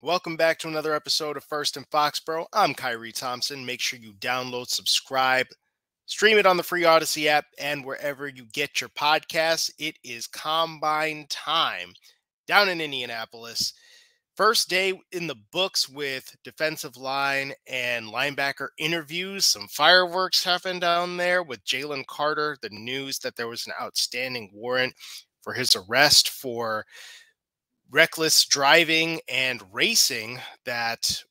Welcome back to another episode of First in Foxborough. I'm Kyrie Thompson. Make sure you download, subscribe, stream it on the free Odyssey app, and wherever you get your podcasts. It is Combine time down in Indianapolis. First day in the books with defensive line and linebacker interviews. Some fireworks happened down there with Jalen Carter. The news that there was an outstanding warrant for his arrest for reckless driving and racing that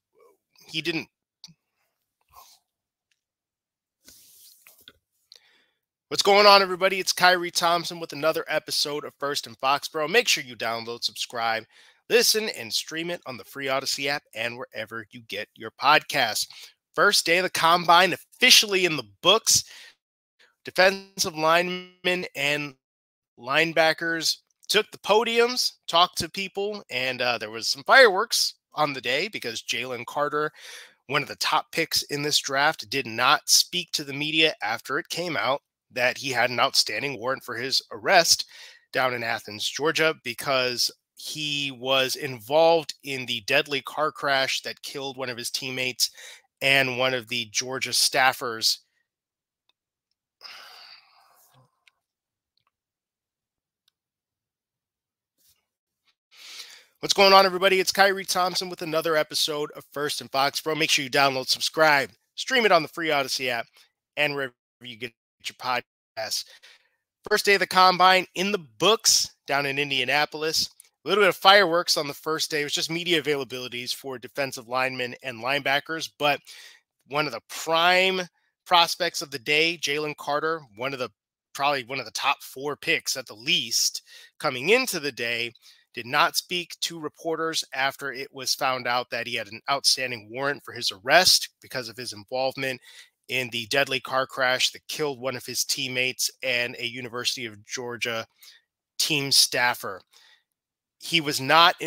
he didn't. What's going on, everybody? It's Kyrie Thompson with another episode of First in Foxborough. Make sure you download, subscribe, listen, and stream it on the free Odyssey app and wherever you get your podcasts. First day of the Combine officially in the books. Defensive linemen and linebackers took the podiums, talked to people, and there was some fireworks on the day because Jalen Carter, one of the top picks in this draft, did not speak to the media after it came out that he had an outstanding warrant for his arrest down in Athens, Georgia, because he was involved in the deadly car crash that killed one of his teammates and one of the Georgia staffers. What's going on, everybody? It's Kyrie Thompson with another episode of First in Foxborough. Make sure you download, subscribe, stream it on the free Odyssey app, and wherever you get your podcasts. First day of the Combine in the books down in Indianapolis. A little bit of fireworks on the first day. It was just media availabilities for defensive linemen and linebackers, but one of the prime prospects of the day, Jalen Carter, probably one of the top 4 picks at the least coming into the day, did not speak to reporters after it was found out that he had an outstanding warrant for his arrest because of his involvement in the deadly car crash that killed one of his teammates and a University of Georgia team staffer. He was not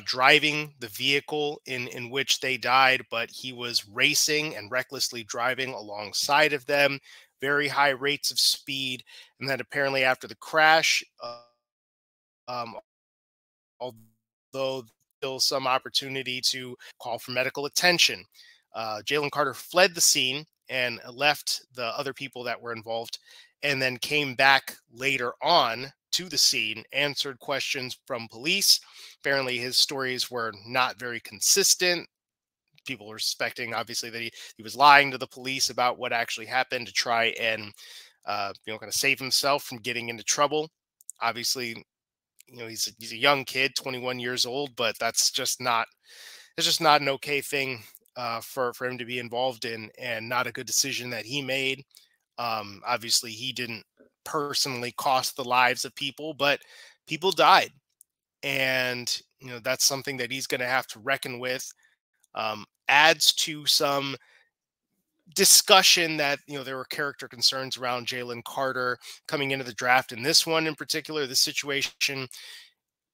driving the vehicle in which they died, but he was racing and recklessly driving alongside of them, very high rates of speed. And then apparently after the crash, um, although still some opportunity to call for medical attention. Jalen Carter fled the scene and left the other people that were involved, and then came back later on to the scene, answered questions from police. Apparently, his stories were not very consistent. People were suspecting, obviously, that he was lying to the police about what actually happened to try and, kind of save himself from getting into trouble. Obviously, he's a young kid, 21 years old, but it's just not an okay thing for him to be involved in, and not a good decision that he made. Obviously, he didn't personally cost the lives of people, but people died, and that's something that he's going to have to reckon with. Adds to some discussion that there were character concerns around Jalen Carter coming into the draft, and this one in particular, this situation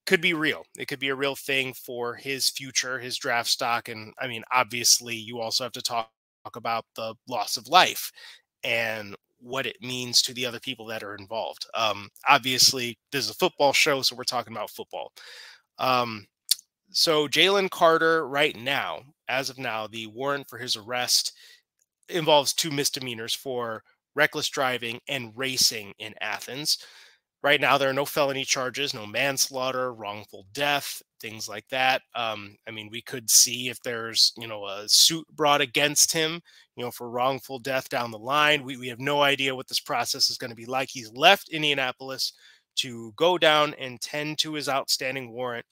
could be real. It could be a real thing for his future, his draft stock. And I mean, obviously, you also have to talk about the loss of life and what it means to the other people that are involved. Obviously, this is a football show, so we're talking about football. So Jalen Carter, right now, as of now, the warrant for his arrest involves 2 misdemeanors for reckless driving and racing in Athens. Right now, there are no felony charges, no manslaughter, wrongful death, things like that. I mean, we could see if there's, a suit brought against him, for wrongful death down the line. We have no idea what this process is going to be like. He's left Indianapolis to go down and tend to his outstanding warrant.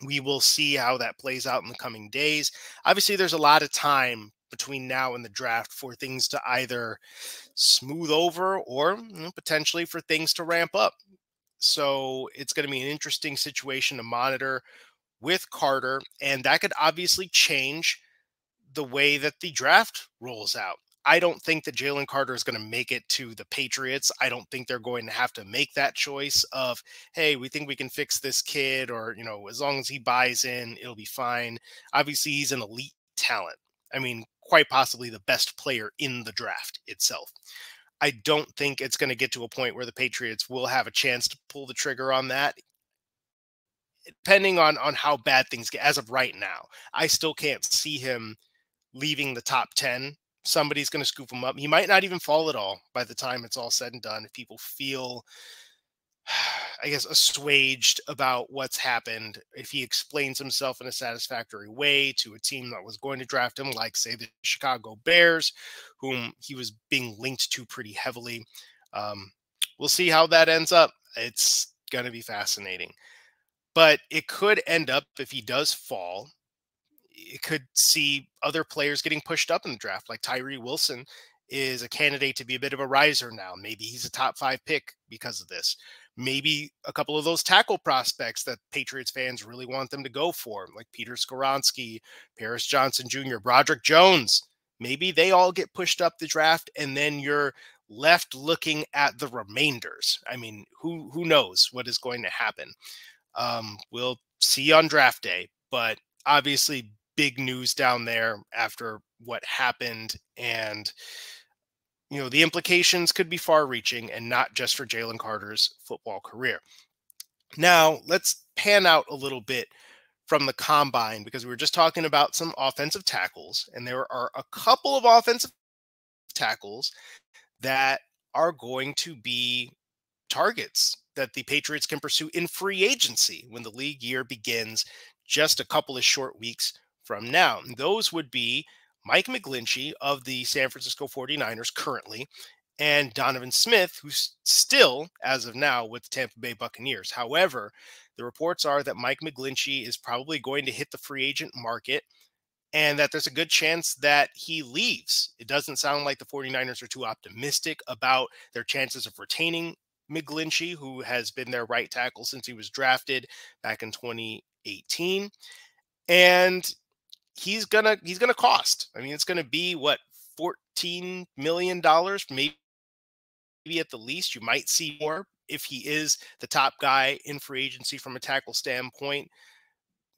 We will see how that plays out in the coming days. Obviously, there's a lot of time between now and the draft for things to either smooth over or potentially for things to ramp up. So it's going to be an interesting situation to monitor with Carter, and that could obviously change the way that the draft rolls out. I don't think that Jalen Carter is going to make it to the Patriots. I don't think they're going to have to make that choice of, hey, we think we can fix this kid, or, as long as he buys in, it'll be fine. Obviously, he's an elite talent. I mean, quite possibly the best player in the draft itself. I don't think it's going to get to a point where the Patriots will have a chance to pull the trigger on that. depending on how bad things get as of right now, I still can't see him leaving the top 10. Somebody's going to scoop him up. He might not even fall at all by the time it's all said and done. If people feel, I guess, assuaged about what's happened, if he explains himself in a satisfactory way to a team that was going to draft him, like, say, the Chicago Bears, whom he was being linked to pretty heavily. We'll see how that ends up. It's going to be fascinating. But it could end up, if he does fall, it could see other players getting pushed up in the draft. Like Tyree Wilson is a candidate to be a bit of a riser now. Maybe he's a top 5 pick because of this. Maybe a couple of those tackle prospects that Patriots fans really want them to go for, like Peter Skoronski, Paris Johnson Jr., Broderick Jones, maybe they all get pushed up the draft, and then you're left looking at the remainders. I mean, who knows what is going to happen? We'll see on draft day, but obviously big news down there after what happened. And, you know, the implications could be far reaching, and not just for Jalen Carter's football career. Now, let's pan out a little bit from the combine, because we were just talking about some offensive tackles, and there are a couple of offensive tackles that are going to be targets that the Patriots can pursue in free agency when the league year begins just a couple of short weeks from now. And those would be Mike McGlinchey of the San Francisco 49ers currently, and Donovan Smith, who's still, as of now, with the Tampa Bay Buccaneers. However, the reports are that Mike McGlinchey is probably going to hit the free agent market, and that there's a good chance that he leaves. It doesn't sound like the 49ers are too optimistic about their chances of retaining McGlinchey, who has been their right tackle since he was drafted back in 2018. And he's gonna cost. I mean, it's gonna be what, $14 million, maybe at the least. You might see more if he is the top guy in free agency from a tackle standpoint.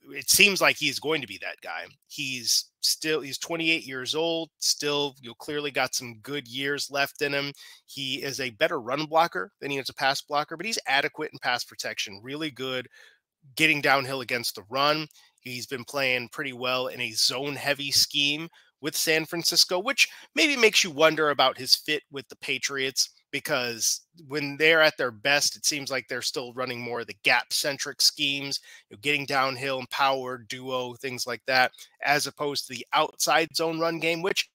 It seems like he's going to be that guy. He's 28 years old, still, you know, clearly got some good years left in him. He is a better run blocker than he is a pass blocker, but he's adequate in pass protection, really good getting downhill against the run. He's been playing pretty well in a zone heavy scheme with San Francisco, which maybe makes you wonder about his fit with the Patriots, because when they're at their best, it seems like they're still running more of the gap centric schemes, you know, getting downhill and power, duo, things like that, as opposed to the outside zone run game, which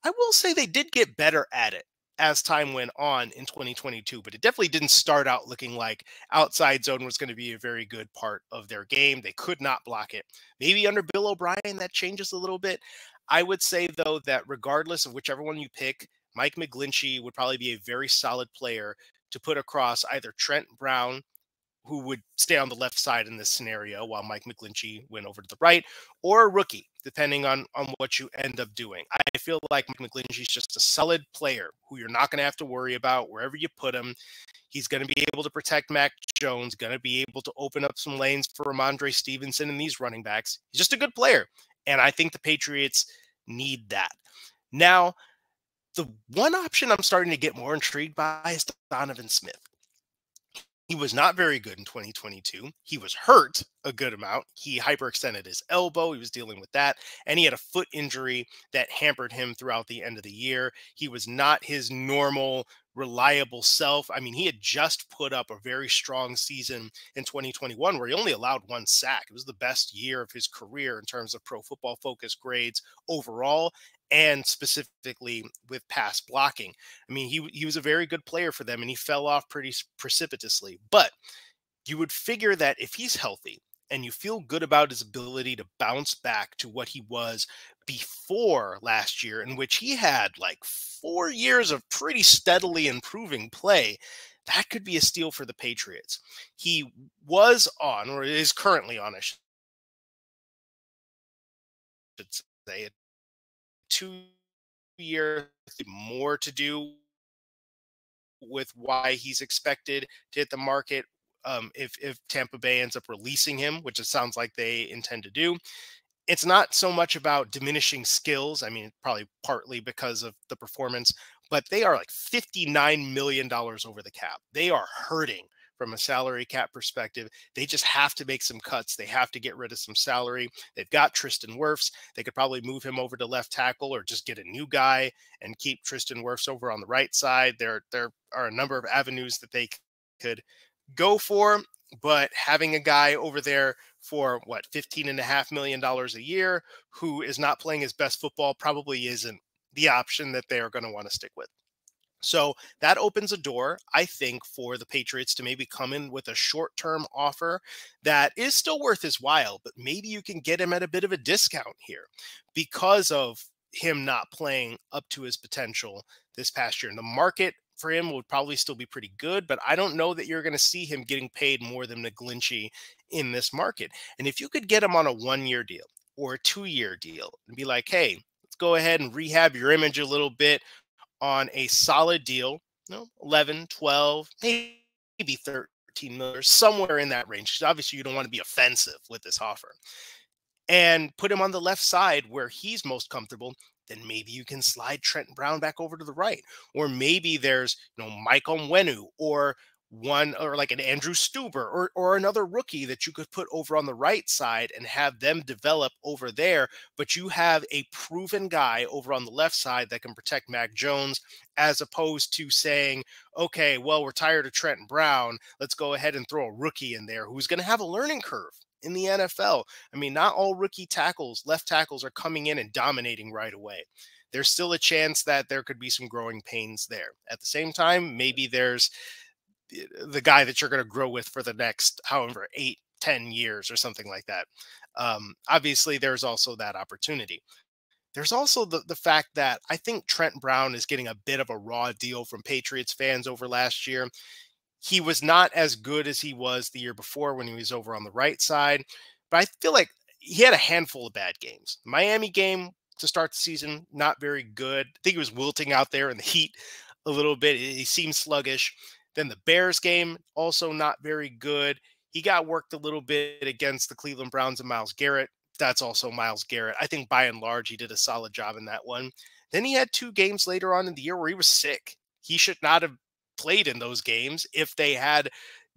I will say they did get better at it as time went on in 2022, but it definitely didn't start out looking like outside zone was going to be a very good part of their game. They could not block it. Maybe under Bill O'Brien, that changes a little bit. I would say, though, that regardless of whichever one you pick, Mike McGlinchey would probably be a very solid player to put across either Trent Brown, who would stay on the left side in this scenario while Mike McGlinchey went over to the right, or a rookie, depending on what you end up doing. I feel like Mike McGlinchey's just a solid player who you're not going to have to worry about wherever you put him. He's going to be able to protect Mac Jones, going to be able to open up some lanes for Ramondre Stevenson and these running backs. He's just a good player, and I think the Patriots need that. Now, the one option I'm starting to get more intrigued by is Donovan Smith. He was not very good in 2022. He was hurt a good amount. He hyperextended his elbow. He was dealing with that. And he had a foot injury that hampered him throughout the end of the year. He was not his normal, reliable self. I mean, he had just put up a very strong season in 2021 where he only allowed 1 sack. It was the best year of his career in terms of Pro Football Focus grades overall, and specifically with pass blocking. I mean, he was a very good player for them, and he fell off pretty precipitously. But you would figure that if he's healthy and you feel good about his ability to bounce back to what he was before last year, in which he had like 4 years of pretty steadily improving play, that could be a steal for the Patriots. He was on, or is currently on, I should say, 2 year, more to do with why he's expected to hit the market if Tampa Bay ends up releasing him, which it sounds like they intend to do. It's not so much about diminishing skills. I mean, probably partly because of the performance, but they are like $59 million over the cap. They are hurting from a salary cap perspective. They just have to make some cuts. They have to get rid of some salary. They've got Tristan Wirfs. They could probably move him over to left tackle or just get a new guy and keep Tristan Wirfs over on the right side. There are a number of avenues that they could go for, but having a guy over there for what, $15.5 million a year, who is not playing his best football, probably isn't the option that they are going to want to stick with. So that opens a door, I think, for the Patriots to maybe come in with a short-term offer that is still worth his while, but maybe you can get him at a bit of a discount here because of him not playing up to his potential this past year. And the market for him would probably still be pretty good, but I don't know that you're going to see him getting paid more than McGlinchey in this market. And if you could get him on a 1-year deal or a 2-year deal and be like, hey, let's go ahead and rehab your image a little bit on a solid deal, 11, 12, maybe 13 million, somewhere in that range. Obviously, you don't want to be offensive with this offer. And put him on the left side where he's most comfortable, then maybe you can slide Trent Brown back over to the right. Or maybe there's, Mike Onwenu or like an Andrew Stuber or another rookie that you could put over on the right side and have them develop over there. But you have a proven guy over on the left side that can protect Mac Jones, as opposed to saying, okay, well, we're tired of Trent Brown. Let's go ahead and throw a rookie in there who's going to have a learning curve in the NFL. I mean, not all rookie tackles, left tackles, are coming in and dominating right away. There's still a chance that there could be some growing pains there. At the same time, maybe there's the guy that you're going to grow with for the next, however, 8-10 years or something like that. Obviously, there's also that opportunity. There's also the fact that I think Trent Brown is getting a bit of a raw deal from Patriots fans over last year. He was not as good as he was the year before when he was over on the right side, but I feel like he had a handful of bad games. Miami game to start the season, not very good. I think he was wilting out there in the heat a little bit. He seemed sluggish. Then the Bears game, also not very good. He got worked a little bit against the Cleveland Browns and Myles Garrett. That's also Myles Garrett. I think by and large, he did a solid job in that one. Then he had 2 games later on in the year where he was sick. He should not have played in those games if they had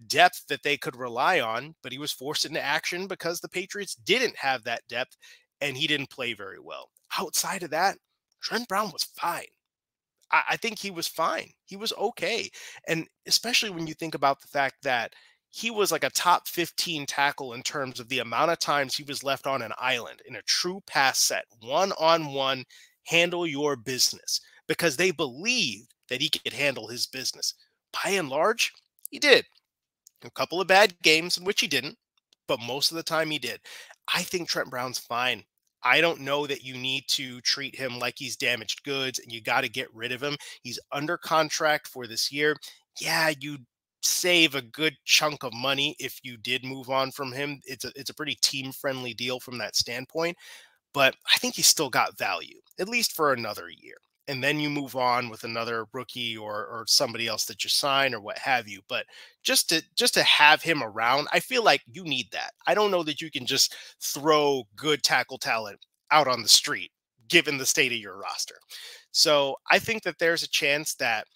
depth that they could rely on, but he was forced into action because the Patriots didn't have that depth and he didn't play very well. Outside of that, Trent Brown was fine. I think he was fine. He was okay. And especially when you think about the fact that he was like a top 15 tackle in terms of the amount of times he was left on an island in a true pass set, one-on-one, handle your business, because they believed that he could handle his business. By and large, he did. A couple of bad games in which he didn't, but most of the time he did. I think Trent Brown's fine. I don't know that you need to treat him like he's damaged goods and you got to get rid of him. He's under contract for this year. Yeah, you save a good chunk of money if you did move on from him. It's a pretty team-friendly deal from that standpoint, but I think he's still got value, at least for another year. And then you move on with another rookie or somebody else that you sign or what have you. But just to have him around, I feel like you need that. I don't know that you can just throw good tackle talent out on the street, given the state of your roster. So I think that there's a chance that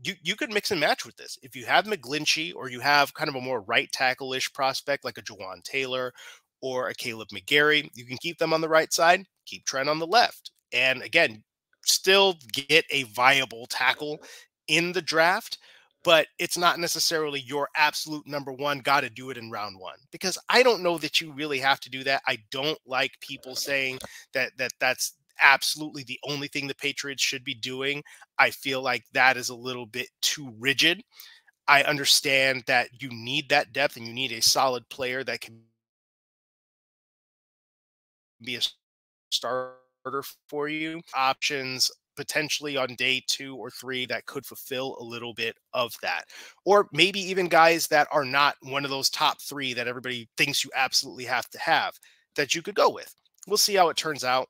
you could mix and match with this. If you have McGlinchey or you have kind of a more right tackle-ish prospect like a Jawan Taylor or a Caleb McGarry, you can keep them on the right side, keep Trent on the left. And again, still get a viable tackle in the draft, but it's not necessarily your absolute number one, got to do it in round 1, because I don't know that you really have to do that. I don't like people saying that's absolutely the only thing the Patriots should be doing. I feel like that is a little bit too rigid. I understand that you need that depth and you need a solid player that can be a starter for you. Options potentially on day 2 or 3 that could fulfill a little bit of that. Or maybe even guys that are not one of those top 3 that everybody thinks you absolutely have to have that you could go with. We'll see how it turns out.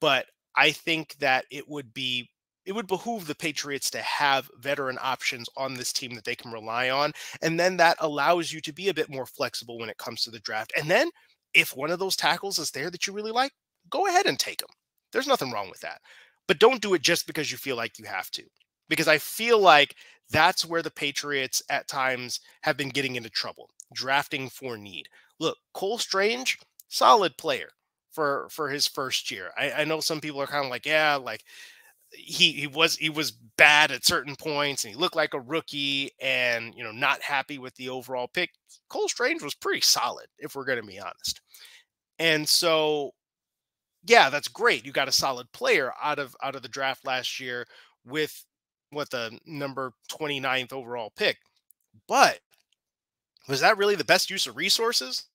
But I think that it would behoove the Patriots to have veteran options on this team that they can rely on. And then that allows you to be a bit more flexible when it comes to the draft. And then if one of those tackles is there that you really like, go ahead and take them. There's nothing wrong with that. But don't do it just because you feel like you have to. because I feel like that's where the Patriots at times have been getting into trouble, drafting for need. Look, Cole Strange, solid player for his first year. I know some people are kind of like, yeah, like he was bad at certain points and he looked like a rookie and not happy with the overall pick. Cole Strange was pretty solid, if we're going to be honest. And so yeah, that's great. You got a solid player out of the draft last year with what the number 29th overall pick. But was that really the best use of resources?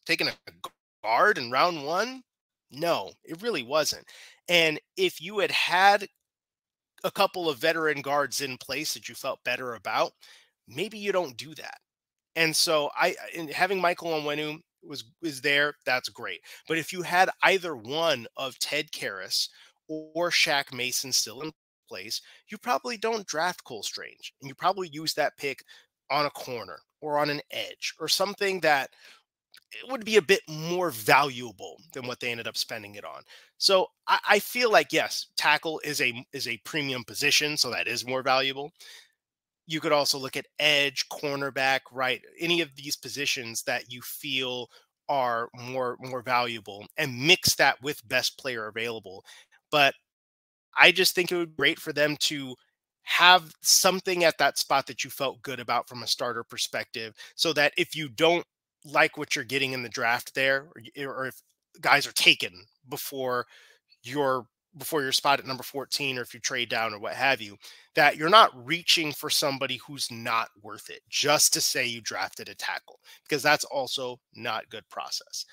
Taking a guard in round one? No, it really wasn't. And if you had a couple of veteran guards in place that you felt better about, maybe you don't do that. And so and having Michael Onwenu was there, that's great. But if you had either one of Ted Karras or Shaq Mason still in place, you probably don't draft Cole Strange, and you probably use that pick on a corner or on an edge or something that it would be a bit more valuable than what they ended up spending it on. So I feel like yes, tackle is a premium position, so that is more valuable. You could also look at edge, cornerback, right? Any of these positions that you feel are more valuable, and mix that with best player available. But I just think it would be great for them to have something at that spot that you felt good about from a starter perspective, so that if you don't like what you're getting in the draft there, or if guys are taken your before your spot at number 14, or if you trade down or what have you, that you're not reaching for somebody who's not worth it just to say you drafted a tackle, because that's also not good process.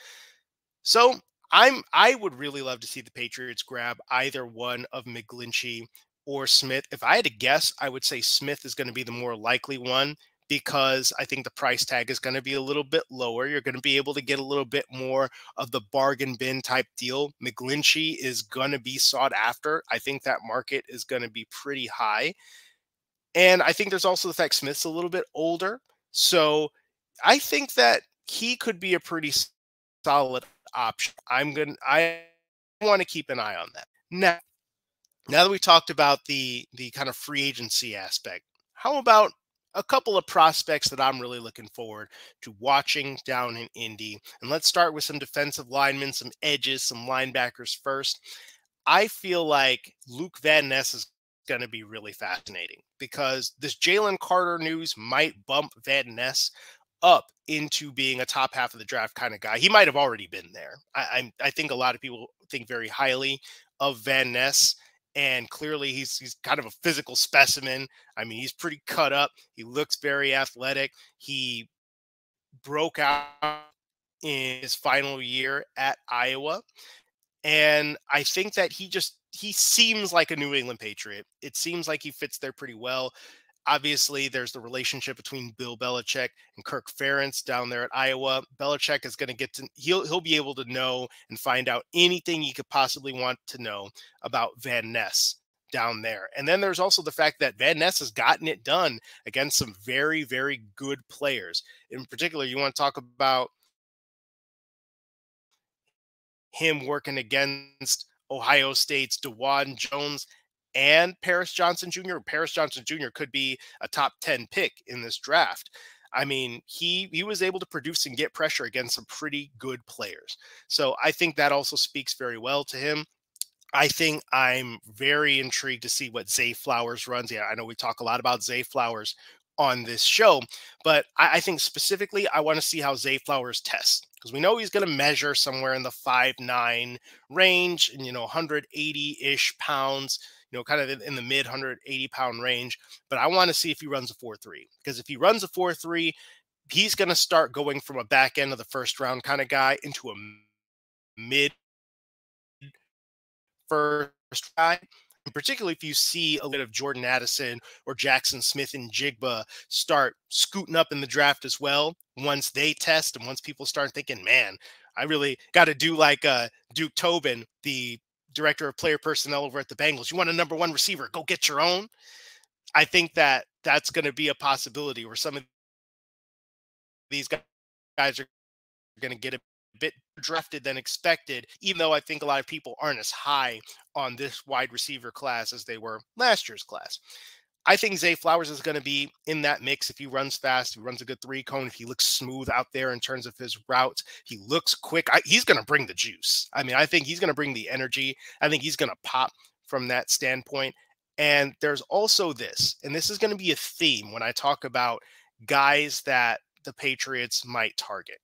So I would really love to see the Patriots grab either one of McGlinchey or Smith. If I had to guess, I would say Smith is going to be the more likely one, because I think the price tag is going to be a little bit lower. You're going to be able to get a little bit more of the bargain bin type deal. McGlinchey is going to be sought after. I think that market is going to be pretty high. And I think there's also the fact Smith's a little bit older. So I think that he could be a pretty solid option. I want to keep an eye on that. Now that we talked about the kind of free agency aspect, how about a couple of prospects that I'm really looking forward to watching down in Indy? And let's start with some defensive linemen, some edges, some linebackers first. I feel like Luke Van Ness is going to be really fascinating, because this Jalen Carter news might bump Van Ness up into being a top half of the draft kind of guy. He might have already been there. I think a lot of people think very highly of Van Ness, and clearly he's kind of a physical specimen. I mean, he's pretty cut up. He looks very athletic. He broke out in his final year at Iowa, and I think that he seems like a New England Patriot. It seems like he fits there pretty well. Obviously, there's the relationship between Bill Belichick and Kirk Ferentz down there at Iowa. Belichick is going to he'll be able to know and find out anything he could possibly want to know about Van Ness down there. And then there's also the fact that Van Ness has gotten it done against some very, very good players. In particular, you want to talk about him working against Ohio State's DeJuan Jones and Paris Johnson Jr. Paris Johnson Jr. could be a top 10 pick in this draft. I mean, he was able to produce and get pressure against some pretty good players. So I think that also speaks very well to him. I think I'm very intrigued to see what Zay Flowers runs. Yeah, I know we talk a lot about Zay Flowers on this show, but I think specifically I want to see how Zay Flowers tests, because we know he's going to measure somewhere in the 5'9" range and 180-ish pounds, kind of in the mid 180-pound range. But I want to see if he runs a 4.3, because if he runs a 4.3, he's going to start going from a back end of the first round kind of guy into a mid first guy. And particularly if you see a bit of Jordan Addison or Jackson Smith and Jigba start scooting up in the draft as well, once they test and once people start thinking, man, I really got to do like Duke Tobin, the director of player personnel over at the Bengals. You want a number one receiver, go get your own. I think that that's going to be a possibility where some of these guys are going to get a bit drafted than expected, even though I think a lot of people aren't as high on this wide receiver class as they were last year's class. I think Zay Flowers is going to be in that mix if he runs fast, if he runs a good three cone, if he looks smooth out there in terms of his routes, he looks quick. He's going to bring the juice. I mean, I think he's going to bring the energy. I think he's going to pop from that standpoint. And there's also this, and this is going to be a theme when I talk about guys that the Patriots might target,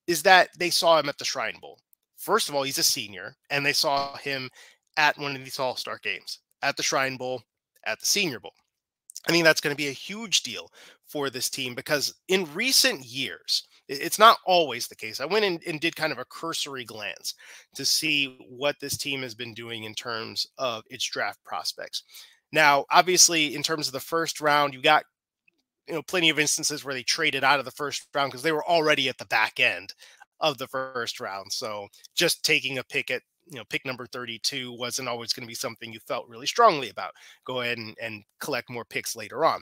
is that they saw him at the Shrine Bowl. First of all, he's a senior, and they saw him at one of these All-Star games, at the Shrine Bowl, at the Senior Bowl. I think that's going to be a huge deal for this team because in recent years, it's not always the case. I went in and did kind of a cursory glance to see what this team has been doing in terms of its draft prospects. Now, obviously, in terms of the first round, you got plenty of instances where they traded out of the first round because they were already at the back end of the first round. So just taking a pick at pick number 32 wasn't always going to be something you felt really strongly about. Go ahead and collect more picks later on.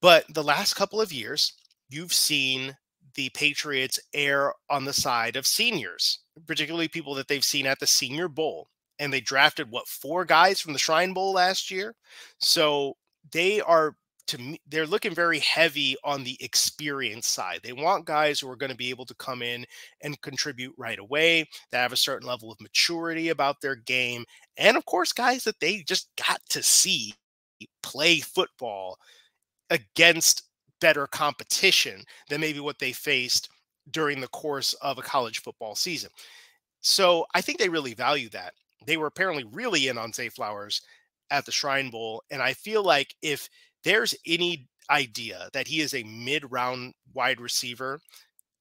But the last couple of years, you've seen the Patriots err on the side of seniors, particularly people that they've seen at the Senior Bowl. And they drafted, what, 4 guys from the Shrine Bowl last year? So they are, to me, they're looking very heavy on the experience side. They want guys who are going to be able to come in and contribute right away, that have a certain level of maturity about their game. And of course, guys that they just got to see play football against better competition than maybe what they faced during the course of a college football season. So I think they really value that. They were apparently really in on Zay Flowers at the Shrine Bowl. And I feel like if there's any idea that he is a mid-round wide receiver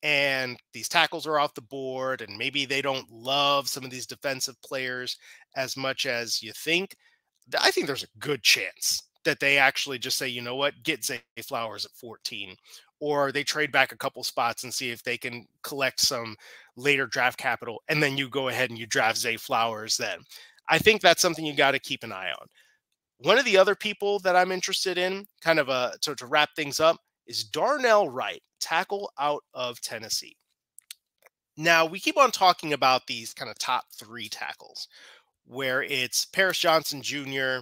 and these tackles are off the board and maybe they don't love some of these defensive players as much as you think, I think there's a good chance that they actually just say, you know what, get Zay Flowers at 14, or they trade back a couple spots and see if they can collect some later draft capital. And then you go ahead and you draft Zay Flowers then. I think that's something you got to keep an eye on. One of the other people that I'm interested in, kind of to wrap things up, is Darnell Wright, tackle out of Tennessee. Now, we keep on talking about these kind of top 3 tackles, where it's Paris Johnson Jr.,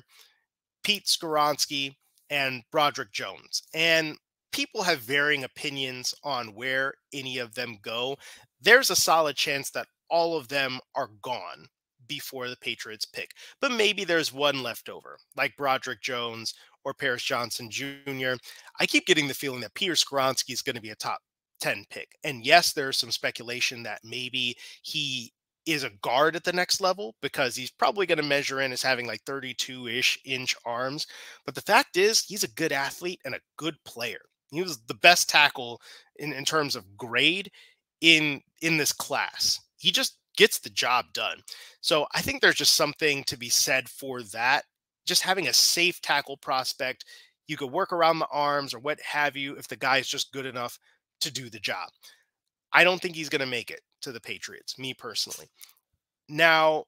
Pete Skoronski, and Broderick Jones. And people have varying opinions on where any of them go. There's a solid chance that all of them are gone before the Patriots pick, but maybe there's one left over, like Broderick Jones or Paris Johnson Jr. I keep getting the feeling that Peter Skoronski is going to be a top 10 pick. And yes, there's some speculation that maybe he is a guard at the next level because he's probably going to measure in as having like 32-ish inch arms. But the fact is, he's a good athlete and a good player. He was the best tackle in terms of grade in this class. He just gets the job done. So I think there's just something to be said for that. Just having a safe tackle prospect, you could work around the arms or what have you if the guy is just good enough to do the job. I don't think he's going to make it to the Patriots, me personally. Now,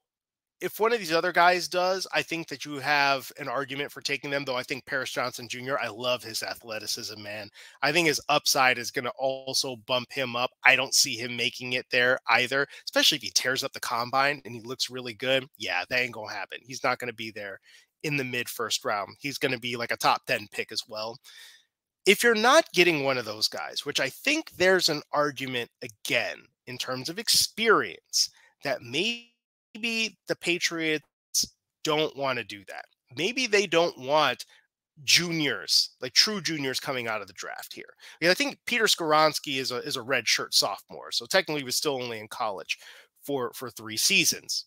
if one of these other guys does, I think that you have an argument for taking them, though I think Paris Johnson Jr., I love his athleticism, man. I think his upside is going to also bump him up. I don't see him making it there either, especially if he tears up the combine and he looks really good. Yeah, that ain't going to happen. He's not going to be there in the mid-first round. He's going to be like a top 10 pick as well. If you're not getting one of those guys, which I think there's an argument again in terms of experience, that maybe the Patriots don't want to do that. Maybe they don't want juniors, like true juniors coming out of the draft here. I think Peter Skoronski is a redshirt sophomore, so technically he was still only in college for 3 seasons.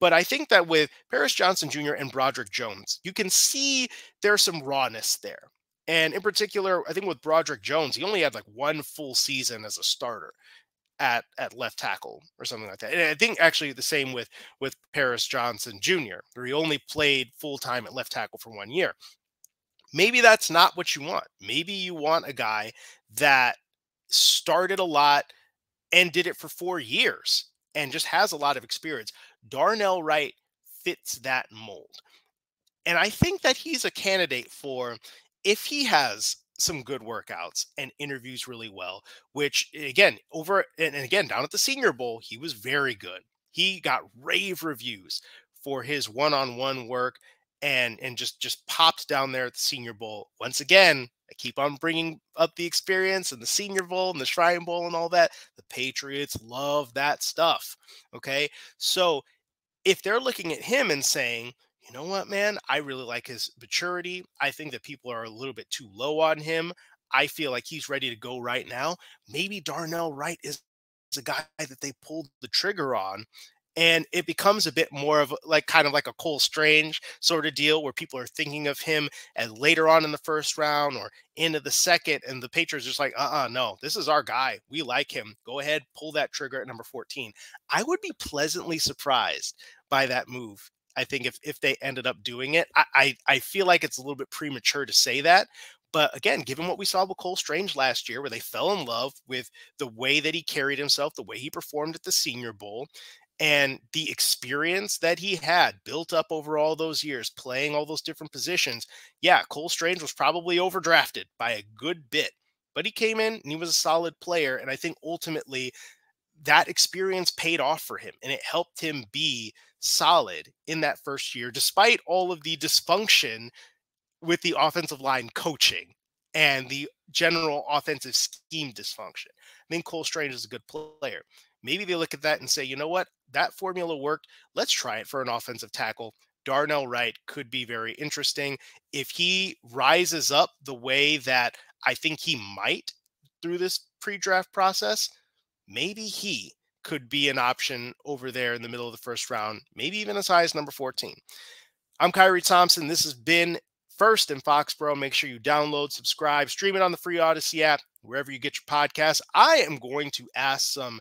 But I think that with Paris Johnson Jr. and Broderick Jones, you can see there's some rawness there. And in particular, I think with Broderick Jones, he only had like 1 full season as a starter at left tackle or something like that. And I think actually the same with Paris Johnson Jr., where he only played full-time at left tackle for 1 year. Maybe that's not what you want. Maybe you want a guy that started a lot and did it for 4 years and just has a lot of experience. Darnell Wright fits that mold. And I think that he's a candidate for, if he has some good workouts and interviews really well, which again, again, down at the Senior Bowl, he was very good. He got rave reviews for his one-on-one work. and just popped down there at the Senior Bowl. Once again, I keep on bringing up the experience and the Senior Bowl and the Shrine Bowl and all that. The Patriots love that stuff. Okay. So if they're looking at him and saying, you know what, man, I really like his maturity. I think that people are a little bit too low on him. I feel like he's ready to go right now. Maybe Darnell Wright is a guy that they pulled the trigger on. And it becomes a bit more of like kind of like a Cole Strange sort of deal where people are thinking of him as later on in the first round or into the second. And the Patriots are just like, no, this is our guy. We like him. Go ahead, pull that trigger at number 14. I would be pleasantly surprised by that move. I think if they ended up doing it, I feel like it's a little bit premature to say that. But again, given what we saw with Cole Strange last year, where they fell in love with the way that he carried himself, the way he performed at the Senior Bowl, and the experience that he had built up over all those years, playing all those different positions, yeah, Cole Strange was probably overdrafted by a good bit. But he came in and he was a solid player. And I think ultimately that experience paid off for him and it helped him be solid in that first year, despite all of the dysfunction with the offensive line coaching and the general offensive scheme dysfunction. I think Cole Strange is a good player. Maybe they look at that and say, you know what? That formula worked. Let's try it for an offensive tackle. Darnell Wright could be very interesting. If he rises up the way that I think he might through this pre draft process, maybe he could be an option over there in the middle of the first round, maybe even as high as number 14. I'm Kyrie Thompson. This has been First in Foxborough. Make sure you download, subscribe, stream it on the free Odyssey app, wherever you get your podcasts. I am going to ask some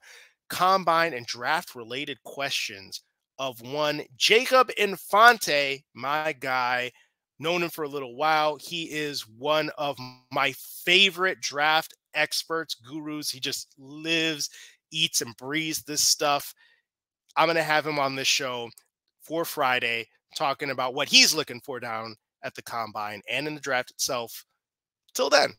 combine and draft related questions of one Jacob Infante, my guy. Known him for a little while. He is one of my favorite draft experts, gurus. He just lives, eats, and breathes this stuff. I'm going to have him on this show for Friday talking about what he's looking for down at the combine and in the draft itself. Till then.